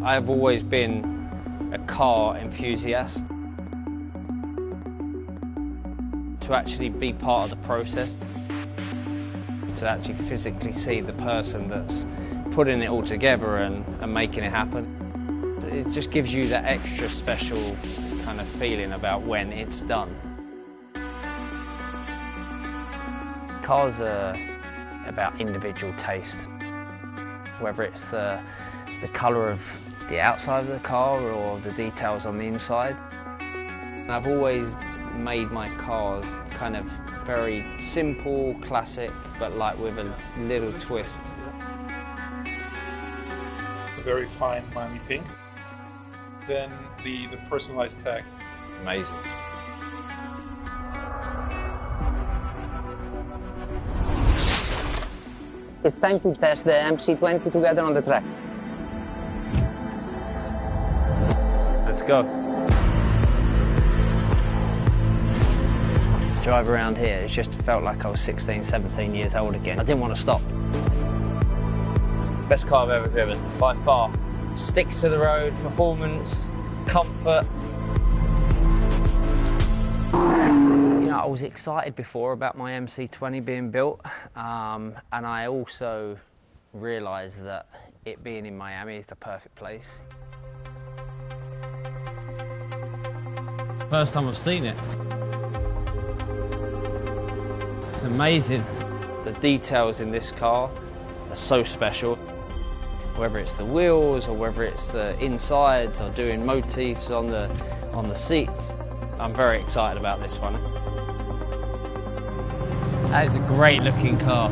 I've always been a car enthusiast. To actually be part of the process, to actually physically see the person that's putting it all together and making it happen, it just gives you that extra special kind of feeling about when it's done. Cars are about individual taste, whether it's the colour of the outside of the car or the details on the inside. I've always made my cars kind of very simple, classic, but like with a little twist. A very fine Miami pink. Then the personalized tag. Amazing. It's time to test the MC20 together on the track. Let's go. Drive around here, it just felt like I was 16, 17 years old again. I didn't want to stop. Best car I've ever driven, by far. Sticks to the road, performance, comfort. You know, I was excited before about my MC20 being built, and I also realised that it being in Miami is the perfect place. First time I've seen it. It's amazing. The details in this car are so special. Whether it's the wheels or whether it's the insides or doing motifs on the seats. I'm very excited about this one. That is a great looking car.